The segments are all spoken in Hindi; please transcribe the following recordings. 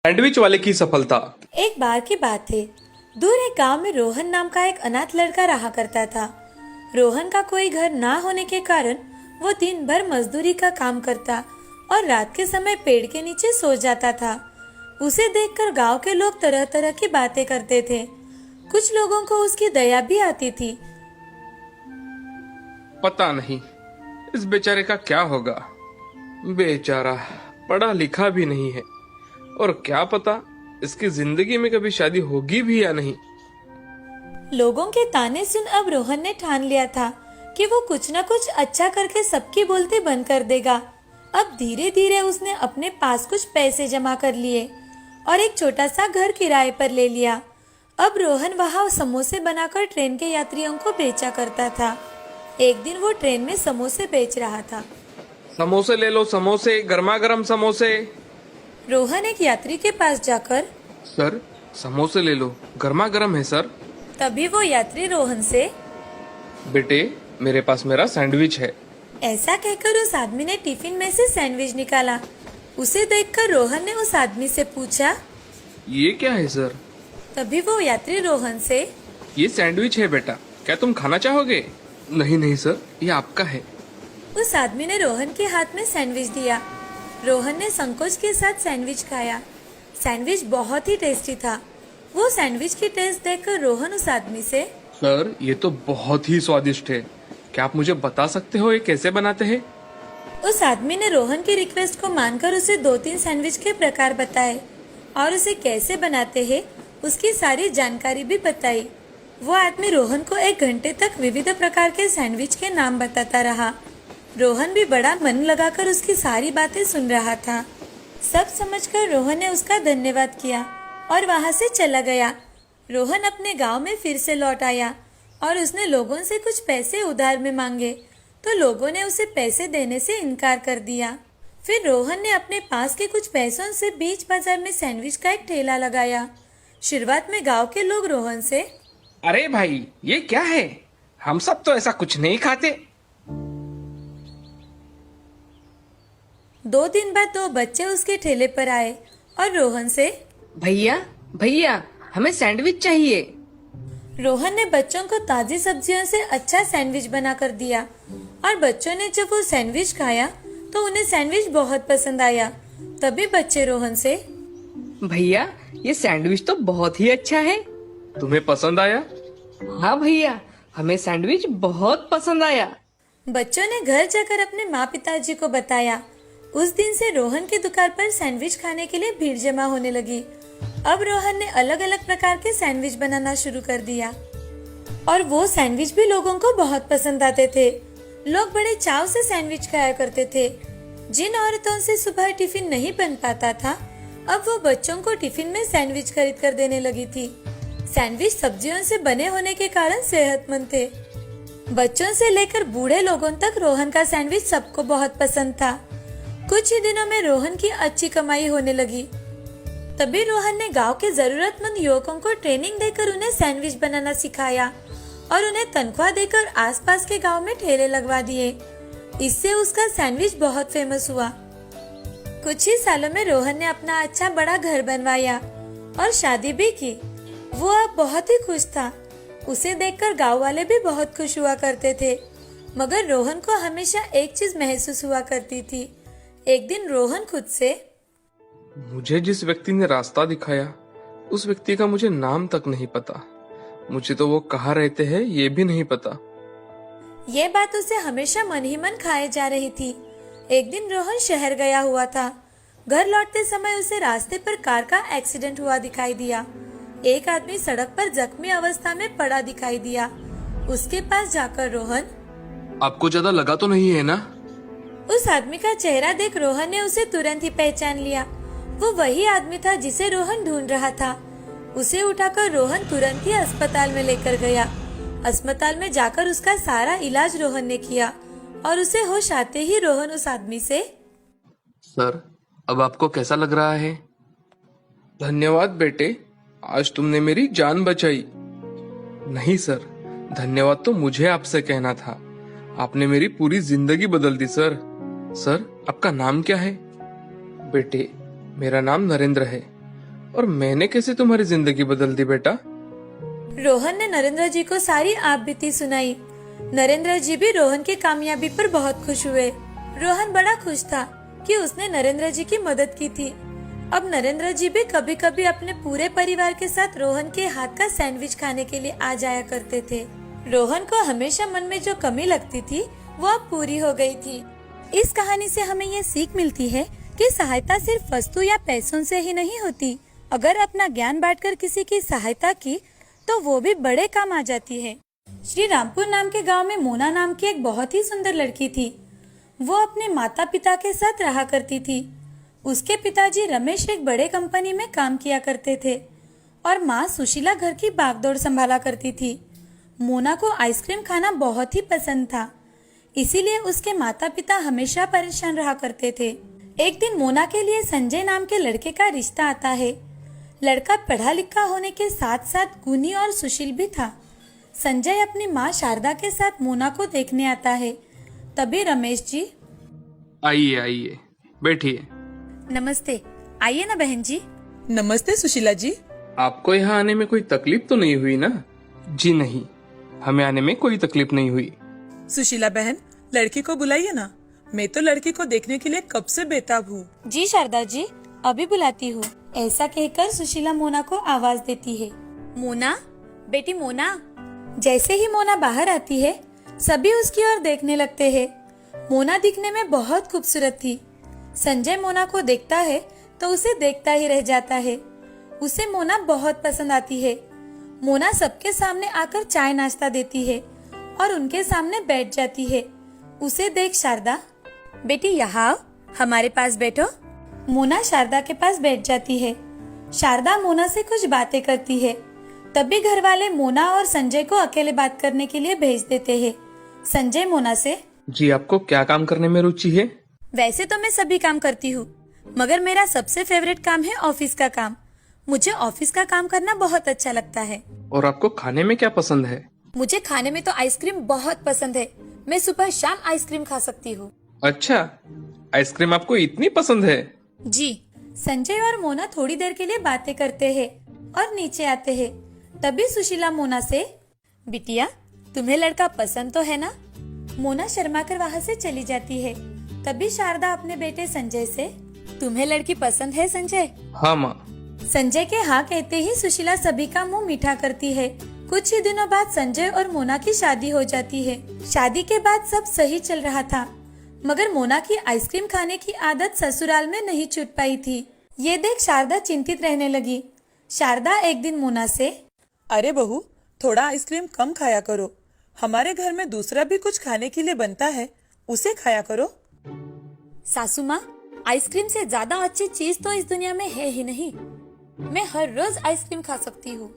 सैंडविच वाले की सफलता। एक बार की बात है। दूर एक गांव में रोहन नाम का एक अनाथ लड़का रहा करता था। रोहन का कोई घर ना होने के कारण वो दिन भर मजदूरी का काम करता और रात के समय पेड़ के नीचे सो जाता था। उसे देखकर गांव के लोग तरह तरह की बातें करते थे। कुछ लोगों को उसकी दया भी आती थी। पता नहीं इस बेचारे का क्या होगा। बेचारा पढ़ा लिखा भी नहीं है और क्या पता इसकी जिंदगी में कभी शादी होगी भी या नहीं। लोगों के ताने सुन अब रोहन ने ठान लिया था कि वो कुछ न कुछ अच्छा करके सबकी बोलती बंद कर देगा। अब धीरे धीरे उसने अपने पास कुछ पैसे जमा कर लिए और एक छोटा सा घर किराए पर ले लिया। अब रोहन वहाँ समोसे बनाकर ट्रेन के यात्रियों को बेचा करता था। एक दिन वो ट्रेन में समोसे बेच रहा था। समोसे ले लो, समोसे, गर्मा गर्म समोसे। रोहन एक यात्री के पास जाकर, सर समोसे ले लो, गर्मा गर्म है सर। तभी वो यात्री रोहन से, बेटे मेरे पास मेरा सैंडविच है। ऐसा कहकर उस आदमी ने टिफिन में से सैंडविच निकाला। उसे देखकर रोहन ने उस आदमी से पूछा, ये क्या है सर? तभी वो यात्री रोहन से, ये सैंडविच है बेटा, क्या तुम खाना चाहोगे? नहीं नहीं सर, ये आपका है। उस आदमी ने रोहन के हाथ में सैंडविच दिया। रोहन ने संकोच के साथ सैंडविच खाया। सैंडविच बहुत ही टेस्टी था। वो सैंडविच की टेस्ट देखकर रोहन उस आदमी से, सर ये तो बहुत ही स्वादिष्ट है, क्या आप मुझे बता सकते हो ये कैसे बनाते हैं? उस आदमी ने रोहन की रिक्वेस्ट को मानकर उसे 2-3 सैंडविच के प्रकार बताए और उसे कैसे बनाते हैं उसकी सारी जानकारी भी बताई। वो आदमी रोहन को 1 घंटे तक विविध प्रकार के सैंडविच के नाम बताता रहा। रोहन भी बड़ा मन लगाकर उसकी सारी बातें सुन रहा था। सब समझकर रोहन ने उसका धन्यवाद किया और वहाँ से चला गया। रोहन अपने गांव में फिर से लौट आया और उसने लोगों से कुछ पैसे उधार में मांगे तो लोगों ने उसे पैसे देने से इनकार कर दिया। फिर रोहन ने अपने पास के कुछ पैसों से बीच बाजार में सैंडविच का एक ठेला लगाया। शुरुआत में गांव के लोग रोहन से, अरे भाई ये क्या है, हम सब तो ऐसा कुछ नहीं खाते। 2 दिन बाद 2 बच्चे उसके ठेले पर आए और रोहन से, भैया भैया हमें सैंडविच चाहिए। रोहन ने बच्चों को ताजी सब्जियों से अच्छा सैंडविच बना कर दिया और बच्चों ने जब वो सैंडविच खाया तो उन्हें सैंडविच बहुत पसंद आया। तभी बच्चे रोहन से, भैया ये सैंडविच तो बहुत ही अच्छा है। तुम्हें पसंद आया? हाँ भैया, हमें सैंडविच बहुत पसंद आया। बच्चों ने घर जाकर अपने माँ पिताजी को बताया। उस दिन से रोहन की दुकान पर सैंडविच खाने के लिए भीड़ जमा होने लगी। अब रोहन ने अलग अलग प्रकार के सैंडविच बनाना शुरू कर दिया और वो सैंडविच भी लोगों को बहुत पसंद आते थे। लोग बड़े चाव से सैंडविच खाया करते थे। जिन औरतों से सुबह टिफिन नहीं बन पाता था, अब वो बच्चों को टिफिन में सैंडविच खरीद कर देने लगी थी। सैंडविच सब्जियों से बने होने के कारण सेहतमंद थे। बच्चों से लेकर बूढ़े लोगों तक रोहन का सैंडविच सबको बहुत पसंद था। कुछ ही दिनों में रोहन की अच्छी कमाई होने लगी। तभी रोहन ने गांव के जरूरतमंद युवकों को ट्रेनिंग देकर उन्हें सैंडविच बनाना सिखाया और उन्हें तनख्वाह देकर आसपास के गांव में ठेले लगवा दिए। इससे उसका सैंडविच बहुत फेमस हुआ। कुछ ही सालों में रोहन ने अपना अच्छा बड़ा घर बनवाया और शादी भी की। वो अब बहुत ही खुश था। उसे देखकर गांव वाले भी बहुत खुश हुआ करते थे। मगर रोहन को हमेशा एक चीज महसूस हुआ करती थी। एक दिन रोहन खुद से, मुझे जिस व्यक्ति ने रास्ता दिखाया उस व्यक्ति का मुझे नाम तक नहीं पता। मुझे तो वो कहाँ रहते हैं ये भी नहीं पता। ये बात उसे हमेशा मन ही मन खाए जा रही थी। एक दिन रोहन शहर गया हुआ था। घर लौटते समय उसे रास्ते पर कार का एक्सीडेंट हुआ दिखाई दिया। एक आदमी सड़क पर जख्मी अवस्था में पड़ा दिखाई दिया। उसके पास जाकर रोहन, आपको ज्यादा लगा तो नहीं है ना? उस आदमी का चेहरा देख रोहन ने उसे तुरंत ही पहचान लिया। वो वही आदमी था जिसे रोहन ढूंढ रहा था। उसे उठाकर रोहन तुरंत ही अस्पताल में लेकर गया। अस्पताल में जाकर उसका सारा इलाज रोहन ने किया और उसे होश आते ही रोहन उस आदमी से, सर अब आपको कैसा लग रहा है? धन्यवाद बेटे, आज तुमने मेरी जान बचाई। नहीं सर, धन्यवाद तो मुझे आपसे कहना था। आपने मेरी पूरी जिंदगी बदल दी सर। सर आपका नाम क्या है? बेटे मेरा नाम नरेंद्र है। और मैंने कैसे तुम्हारी जिंदगी बदल दी बेटा? रोहन ने नरेंद्र जी को सारी आप बीती सुनाई। नरेंद्र जी भी रोहन की कामयाबी पर बहुत खुश हुए। रोहन बड़ा खुश था कि उसने नरेंद्र जी की मदद की थी। अब नरेंद्र जी भी कभी कभी अपने पूरे परिवार के साथ रोहन के हाथ का सैंडविच खाने के लिए आ जाया करते थे। रोहन को हमेशा मन में जो कमी लगती थी वो अब पूरी हो गई थी। इस कहानी से हमें ये सीख मिलती है कि सहायता सिर्फ वस्तु या पैसों से ही नहीं होती। अगर अपना ज्ञान बांटकर किसी की सहायता की तो वो भी बड़े काम आ जाती है। श्री रामपुर नाम के गांव में मोना नाम की एक बहुत ही सुंदर लड़की थी। वो अपने माता पिता के साथ रहा करती थी। उसके पिताजी रमेश एक बड़े कंपनी में काम किया करते थे और माँ सुशीला घर की बागडोर संभाला करती थी। मोना को आइसक्रीम खाना बहुत ही पसंद था, इसीलिए उसके माता पिता हमेशा परेशान रहा करते थे। एक दिन मोना के लिए संजय नाम के लड़के का रिश्ता आता है। लड़का पढ़ा लिखा होने के साथ साथ गुणी और सुशील भी था। संजय अपनी माँ शारदा के साथ मोना को देखने आता है। तभी रमेश जी, आइए आइए, बैठिए। नमस्ते, आइए ना बहन जी। नमस्ते सुशीला जी। आपको यहाँ आने में कोई तकलीफ तो नहीं हुई ना? जी नहीं, हमें आने में कोई तकलीफ नहीं हुई। सुशीला बहन, लड़की को बुलाइए ना। मैं तो लड़की को देखने के लिए कब से बेताब हूँ। जी शारदा जी, अभी बुलाती हूँ। ऐसा कहकर सुशीला मोना को आवाज देती है। मोना, बेटी मोना। जैसे ही मोना बाहर आती है सभी उसकी ओर देखने लगते हैं। मोना दिखने में बहुत खूबसूरत थी। संजय मोना को देखता है तो उसे देखता ही रह जाता है। उसे मोना बहुत पसंद आती है। मोना सबके सामने आकर चाय नाश्ता देती है और उनके सामने बैठ जाती है। उसे देख शारदा, बेटी यहाँ आओ, हमारे पास बैठो। मोना शारदा के पास बैठ जाती है। शारदा मोना से कुछ बातें करती है। तभी घर वाले मोना और संजय को अकेले बात करने के लिए भेज देते हैं। संजय मोना से, जी आपको क्या काम करने में रुचि है? वैसे तो मैं सभी काम करती हूँ, मगर मेरा सबसे फेवरेट काम है ऑफिस का काम। मुझे ऑफिस का काम करना बहुत अच्छा लगता है। और आपको खाने में क्या पसंद है? मुझे खाने में तो आइसक्रीम बहुत पसंद है। मैं सुबह शाम आइसक्रीम खा सकती हूँ। अच्छा, आइसक्रीम आपको इतनी पसंद है? जी। संजय और मोना थोड़ी देर के लिए बातें करते हैं और नीचे आते हैं। तभी सुशीला मोना से, बिटिया तुम्हें लड़का पसंद तो है ना? मोना शर्माकर वहाँ से चली जाती है। तभी शारदा अपने बेटे संजय से, तुम्हें लड़की पसंद है संजय? हाँ माँ। संजय के हाँ कहते ही सुशीला सभी का मुंह मीठा करती है। कुछ ही दिनों बाद संजय और मोना की शादी हो जाती है। शादी के बाद सब सही चल रहा था, मगर मोना की आइसक्रीम खाने की आदत ससुराल में नहीं छूट पाई थी। ये देख शारदा चिंतित रहने लगी। शारदा एक दिन मोना से, अरे बहू, थोड़ा आइसक्रीम कम खाया करो। हमारे घर में दूसरा भी कुछ खाने के लिए बनता है, उसे खाया करो। सासू माँ, आइसक्रीम से ज्यादा अच्छी चीज तो इस दुनिया में है ही नहीं। मैं हर रोज आइसक्रीम खा सकती हूँ।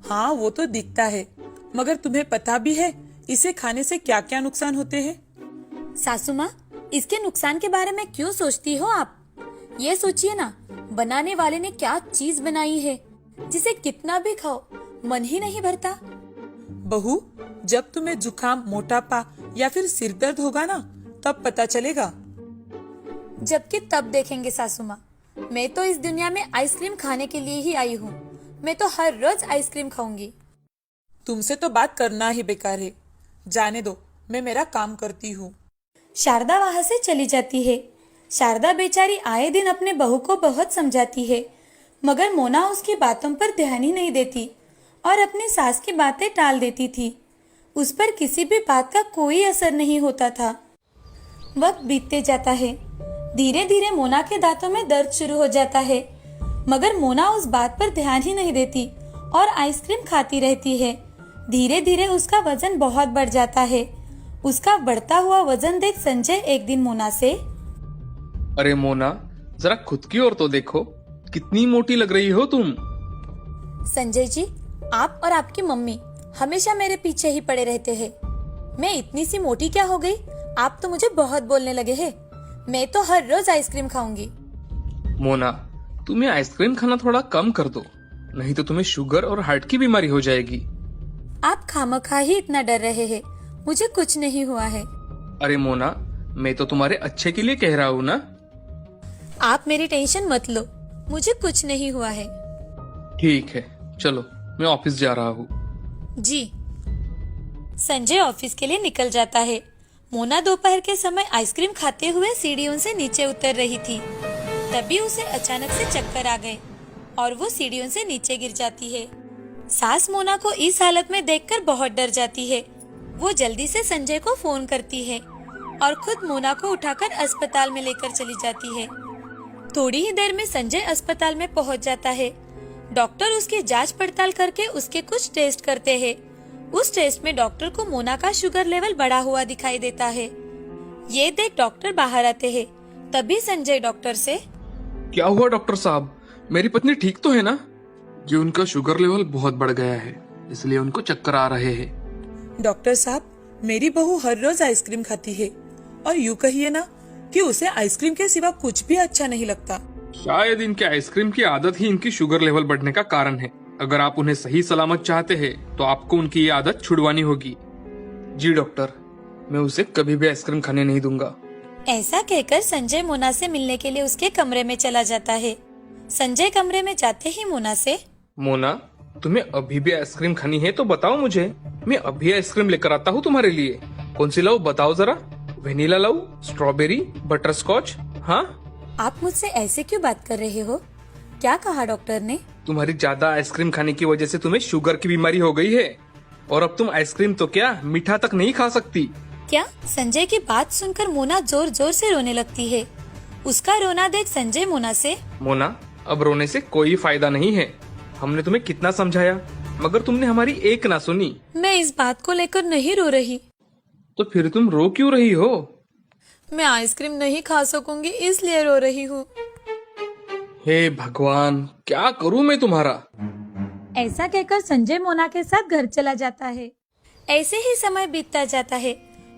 हाँ, वो तो दिखता है, मगर तुम्हें पता भी है इसे खाने से क्या क्या नुकसान होते हैं? सासू माँ, इसके नुकसान के बारे में क्यों सोचती हो आप? ये सोचिए ना, बनाने वाले ने क्या चीज बनाई है जिसे कितना भी खाओ मन ही नहीं भरता। बहू, जब तुम्हें जुकाम, मोटापा या फिर सिर दर्द होगा ना, तब पता चलेगा। जबकि तब देखेंगे सासू माँ। मैं तो इस दुनिया में आइसक्रीम खाने के लिए ही आई हूँ। मैं तो हर रोज आइसक्रीम खाऊंगी। तुमसे तो बात करना ही बेकार है। जाने दो, मैं मेरा काम करती हूँ। शारदा वहाँ से चली जाती है। शारदा बेचारी आए दिन अपने बहू को बहुत समझाती है, मगर मोना उसकी बातों पर ध्यान ही नहीं देती और अपनी सास की बातें टाल देती थी। उस पर किसी भी बात का कोई असर नहीं होता था। वक्त बीतते जाता है। धीरे धीरे मोना के दांतों में दर्द शुरू हो जाता है, मगर मोना उस बात पर ध्यान ही नहीं देती और आइसक्रीम खाती रहती है। धीरे धीरे उसका वजन बहुत बढ़ जाता है। उसका बढ़ता हुआ वजन देख संजय एक दिन मोना से, अरे मोना, जरा खुद की ओर तो देखो, कितनी मोटी लग रही हो तुम। संजय जी, आप और आपकी मम्मी हमेशा मेरे पीछे ही पड़े रहते हैं। मैं इतनी सी मोटी क्या हो गई? आप तो मुझे बहुत बोलने लगे हैं। मैं तो हर रोज आइसक्रीम खाऊंगी। मोना, तुम्हें आइसक्रीम खाना थोड़ा कम कर दो, नहीं तो तुम्हें शुगर और हार्ट की बीमारी हो जाएगी। आप खामखा ही इतना डर रहे हैं। मुझे कुछ नहीं हुआ है। अरे मोना, मैं तो तुम्हारे अच्छे के लिए कह रहा हूँ ना। आप मेरी टेंशन मत लो। मुझे कुछ नहीं हुआ है। ठीक है, चलो मैं ऑफिस जा रहा हूँ। जी। संजय ऑफिस के लिए निकल जाता है। मोना दोपहर के समय आइसक्रीम खाते हुए सीढ़ियों से नीचे उतर रही थी। तभी उसे अचानक से चक्कर आ गए और वो सीढ़ियों से नीचे गिर जाती है। सास मोना को इस हालत में देखकर बहुत डर जाती है। वो जल्दी से संजय को फोन करती है और खुद मोना को उठाकर अस्पताल में लेकर चली जाती है। थोड़ी ही देर में संजय अस्पताल में पहुंच जाता है। डॉक्टर उसकी जांच पड़ताल करके उसके कुछ टेस्ट करते हैं। उस टेस्ट में डॉक्टर को मोना का शुगर लेवल बढ़ा हुआ दिखाई देता है। ये देख डॉक्टर बाहर आते हैं। तभी संजय डॉक्टर से, क्या हुआ डॉक्टर साहब, मेरी पत्नी ठीक तो है ना? जी, उनका शुगर लेवल बहुत बढ़ गया है, इसलिए उनको चक्कर आ रहे हैं। डॉक्टर साहब, मेरी बहू हर रोज आइसक्रीम खाती है और यूँ कहिए ना कि उसे आइसक्रीम के सिवा कुछ भी अच्छा नहीं लगता। शायद इनके आइसक्रीम की आदत ही इनकी शुगर लेवल बढ़ने का कारण है। अगर आप उन्हें सही सलामत चाहते हैं तो आपको उनकी ये आदत छुड़वानी होगी। जी डॉक्टर, मैं उसे कभी भी आइसक्रीम खाने नहीं दूंगा। ऐसा कहकर संजय मोना से मिलने के लिए उसके कमरे में चला जाता है। संजय कमरे में जाते ही मोना से, मोना, तुम्हें अभी भी आइसक्रीम खानी है तो बताओ मुझे, मैं अभी आइसक्रीम लेकर आता हूँ तुम्हारे लिए। कौन सी लाऊं बताओ जरा, वेनिला लाऊं, स्ट्रॉबेरी, बटर स्कॉच? हाँ, आप मुझसे ऐसे क्यों बात कर रहे हो? क्या कहा डॉक्टर ने? तुम्हारी ज्यादा आइसक्रीम खाने की वजह से तुम्हें शुगर की बीमारी हो गई है और अब तुम आइसक्रीम तो क्या मीठा तक नहीं खा सकती। क्या? संजय की बात सुनकर मोना जोर जोर से रोने लगती है। उसका रोना देख संजय मोना से, मोना, अब रोने से कोई फायदा नहीं है। हमने तुम्हें कितना समझाया मगर तुमने हमारी एक ना सुनी। मैं इस बात को लेकर नहीं रो रही। तो फिर तुम रो क्यों रही हो? मैं आइसक्रीम नहीं खा सकूंगी इसलिए रो रही हूँ। हे भगवान, क्या करूँ मैं तुम्हारा? ऐसा कहकर संजय मोना के साथ घर चला जाता है। ऐसे ही समय बीतता जाता है।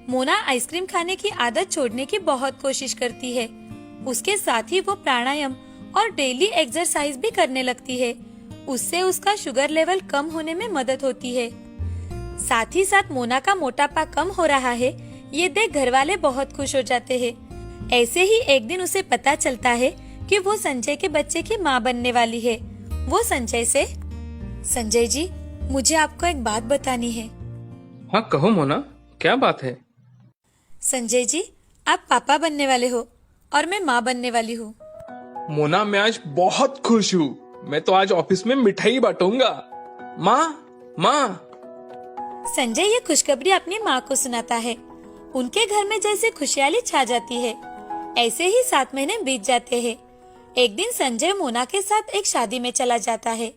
मोना आइसक्रीम खाने की आदत छोड़ने की बहुत कोशिश करती है। उसके साथ ही वो प्राणायाम और डेली एक्सरसाइज भी करने लगती है। उससे उसका शुगर लेवल कम होने में मदद होती है। साथ ही साथ मोना का मोटापा कम हो रहा है, ये देख घर वाले बहुत खुश हो जाते हैं। ऐसे ही एक दिन उसे पता चलता है कि वो संजय के बच्चे की माँ बनने वाली है। वो संजय से, संजय जी, मुझे आपको एक बात बतानी है। हाँ कहो मोना, क्या बात है? संजय जी, आप पापा बनने वाले हो और मैं माँ बनने वाली हूँ। मोना, मैं आज बहुत खुश हूँ। मैं तो आज ऑफिस में मिठाई बांटूंगा। माँ, माँ। संजय ये खुशखबरी अपनी माँ को सुनाता है। उनके घर में जैसे खुशहाली छा जाती है। ऐसे ही 7 महीने बीत जाते हैं। एक दिन संजय मोना के साथ एक शादी में चला जाता है।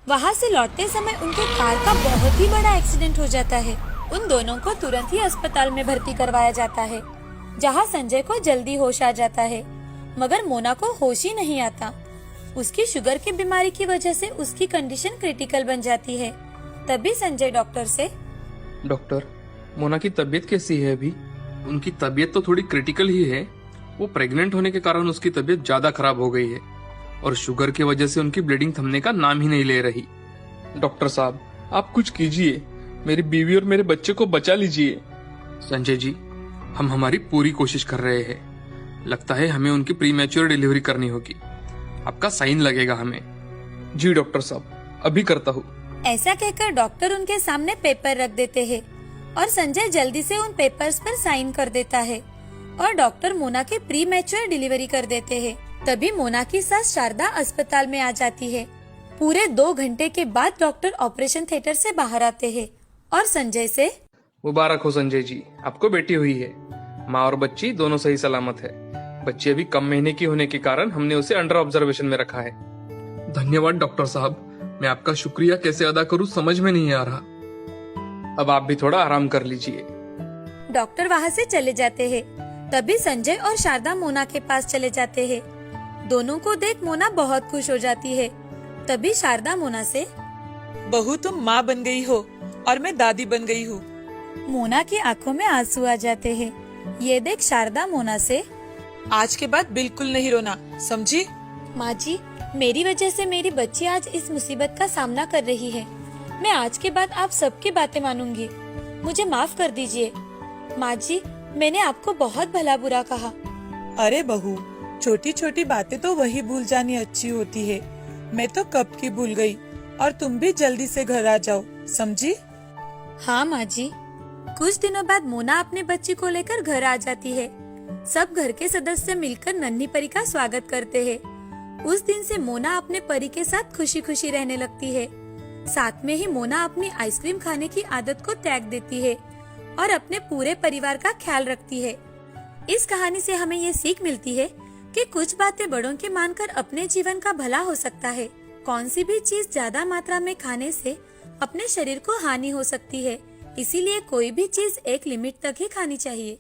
वहाँ से लौटते समय उनके कार का बहुत ही बड़ा एक्सीडेंट हो जाता है। उन दोनों को तुरंत ही अस्पताल में भर्ती करवाया जाता है, जहाँ संजय को जल्दी होश आ जाता है, मगर मोना को होश ही नहीं आता। उसकी शुगर की बीमारी की वजह से उसकी कंडीशन क्रिटिकल बन जाती है। तभी संजय डॉक्टर से, डॉक्टर, मोना की तबीयत कैसी है अभी? उनकी तबीयत तो थोड़ी क्रिटिकल ही है। वो प्रेग्नेंट होने के कारण उसकी तबीयत ज्यादा खराब हो गई है और शुगर की वजह से उनकी ब्लीडिंग थमने का नाम ही नहीं ले रही। डॉक्टर साहब, आप कुछ कीजिए, मेरी बीवी और मेरे बच्चे को बचा लीजिए। संजय जी, हम हमारी पूरी कोशिश कर रहे हैं। लगता है हमें उनकी प्रीमैच्योर डिलीवरी करनी होगी। आपका साइन लगेगा हमें। जी डॉक्टर साहब, अभी करता हूँ। ऐसा कहकर डॉक्टर उनके सामने पेपर रख देते हैं और संजय जल्दी से उन पेपर्स पर साइन कर देता है और डॉक्टर मोना की प्री मैच्योर डिलीवरी कर देते हैं। तभी मोना की सास शारदा अस्पताल में आ जाती है। पूरे 2 घंटे के बाद डॉक्टर ऑपरेशन थिएटर से बाहर आते हैं और संजय से, मुबारक हो संजय जी, आपको बेटी हुई है। माँ और बच्ची दोनों सही सलामत है। बच्ची अभी कम महीने की होने के कारण हमने उसे अंडर ऑब्जर्वेशन में रखा है। धन्यवाद डॉक्टर साहब, मैं आपका शुक्रिया कैसे अदा करूं समझ में नहीं आ रहा। अब आप भी थोड़ा आराम कर लीजिए। डॉक्टर वहाँ से चले जाते हैं। तभी संजय और शारदा मोना के पास चले जाते हैं। दोनों को देख मोना बहुत खुश हो जाती है। तभी शारदा मोना से, बहू तुम माँ बन गई हो और मैं दादी बन गई हूँ। मोना की आंखों में आंसू आ जाते हैं। ये देख शारदा मोना से, आज के बाद बिल्कुल नहीं रोना, समझी? माँ जी, मेरी वजह से मेरी बच्ची आज इस मुसीबत का सामना कर रही है। मैं आज के बाद आप सबकी बातें मानूंगी। मुझे माफ कर दीजिए। माँ जी, मैंने आपको बहुत भला बुरा कहा। अरे बहू, छोटी छोटी बातें तो वही भूल जानी अच्छी होती है। मैं तो कब की भूल गई। और तुम भी जल्दी से घर आ जाओ, समझी? हाँ माँ जी। कुछ दिनों बाद मोना अपने बच्ची को लेकर घर आ जाती है। सब घर के सदस्य मिलकर नन्ही परी का स्वागत करते हैं। उस दिन से मोना अपने परी के साथ खुशी खुशी रहने लगती है। साथ में ही मोना अपनी आइसक्रीम खाने की आदत को त्याग देती है और अपने पूरे परिवार का ख्याल रखती है। इस कहानी से हमें ये सीख मिलती है कि कुछ बातें बड़ों के मानकर अपने जीवन का भला हो सकता है। कौन सी भी चीज ज्यादा मात्रा में खाने से अपने शरीर को हानि हो सकती है, इसीलिए कोई भी चीज एक लिमिट तक ही खानी चाहिए।